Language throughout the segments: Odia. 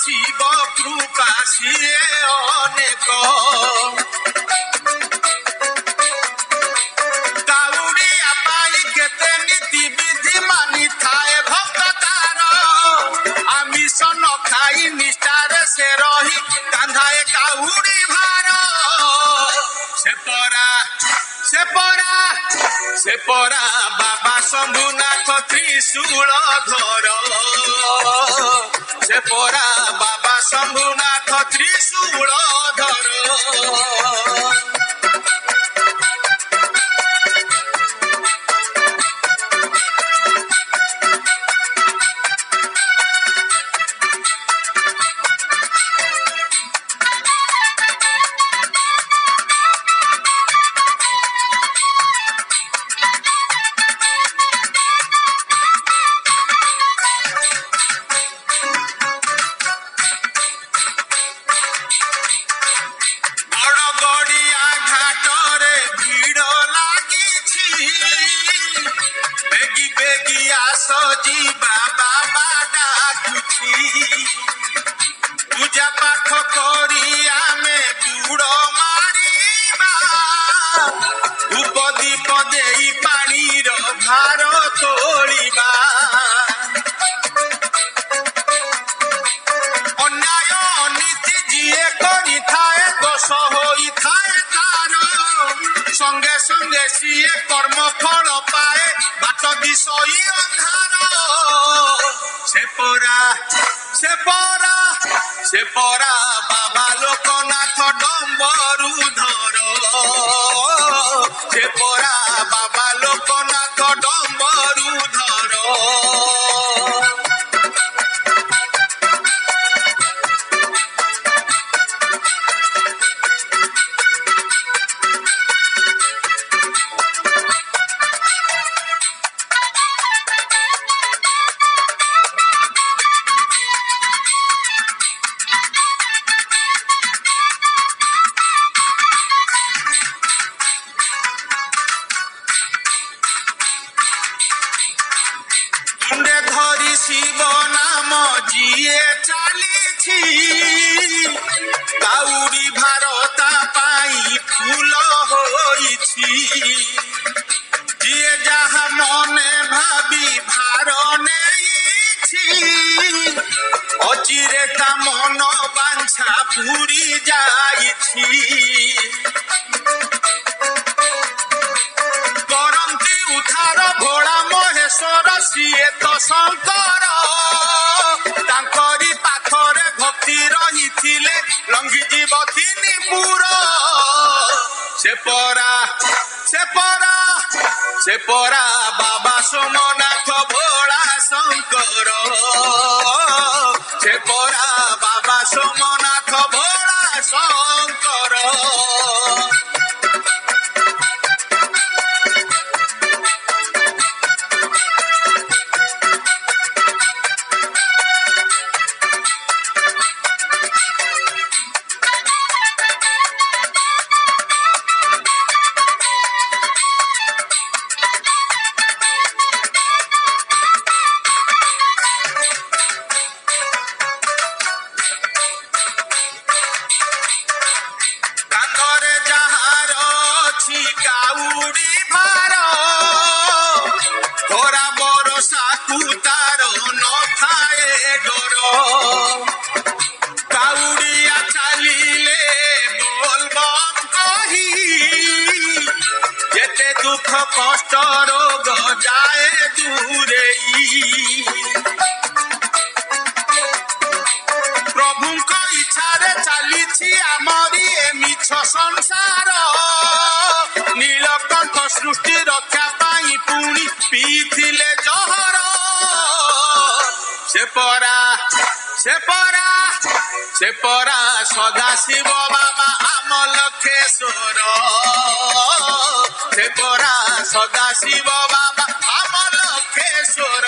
শিব কৃপা সিয়ে অনেক কাউড়িয়া পাই কেতে নীতি বিধি মানি থায়ে ভক্ত তার আমিষ ন খাই নিষ্ঠারে সে রহি কান্ধায় কাউড়ি ভার সে পরা বাবা শম্ভুনাথ ত্রিশূল ধর সে পরা বাবা শম্ভুনাথ ত্রিশূল ধর ଯିବା ବାବା ଡାକୁଛି ପୂଜା ପାଠ କରି ଆମେ ବୁଡ଼ ମାରିବା ଧୂପ ଦୀପ ଦେଇ ପାଣିର ଭାର ତୋଳିବା ଅନ୍ୟାୟ ଅନୀତି ଯିଏ କରିଥାଏ ଦୋଷ ହୋଇଥାଏ ତାର ସଙ୍ଗେ ସଙ୍ଗେ ସିଏ କର୍ମ ଫଳ ପାଏ ବାଟ ଦିଶଇ ଅନ୍ଧାର ସେ ପରା ବାବା ଲୋକନାଥ ଡମ୍ବରୁ ଧର ସେ ପରା ବାବା ଲୋକନାଥ ଡମ୍ବରୁ ଧର শিব নাম জিয়ে চালিছি কাউড়ি ভারতা পাই ফুল হইছি জিয়ে যাহা মনে ভাবি ভার নেইছি অচিরে তা মন বাঞ্ছা পুরি যাইছি করন্তি উদ্ধার ভোলা মহেশ্বর সিଏ ତ ଶଙ୍କର ତାଙ୍କରି ପାଖରେ ଭକ୍ତି ରହିଥିଲେ ଲଙ୍ଗିଯିବ ତିନି ପୁର ସେ ପରା ବାବା ସୋମନାଥ ଭୋଳା ଶଙ୍କର ସେ ପରା ବାବା ସୋମନାଥ ଭୋଳା ଶଙ୍କର কাউড়ি ভার খরা বরষাকু তার নথায়ে ডর কাউড়িয়া চালিলে বলবম কহি যেতে দুঃখ কষ্ট রোগ যায় দূরেই প্রভুঙ্ক ইচ্ছারে চালিছি আমরি এ মিছ সংসার নীলকণ্ঠ সৃষ্টি রক্ষা পাই পুଣି পিইଥିଲେ জহর ସେ ପରା ସଦାଶିବ ବାବା ଆମ ଲକ୍ଷେଶ୍ୱର ସେ ପରା ସଦାଶିବ ବାବା ଆମ ଲକ୍ଷେଶ୍ୱର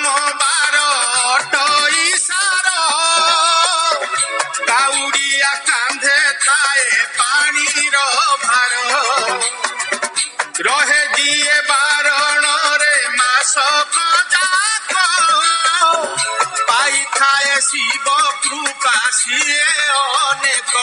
ସୋମବାର ଇଶାର କାଉଡ଼ିଆ କାନ୍ଧେ ଥାଏ ପାଣିର ଭାର ରହେ ଯିଏ ବାରଣରେ ମାସକ ଯାକ ପାଇଥାଏ ଶିବ କୃପା ସିଏ ଅନେକ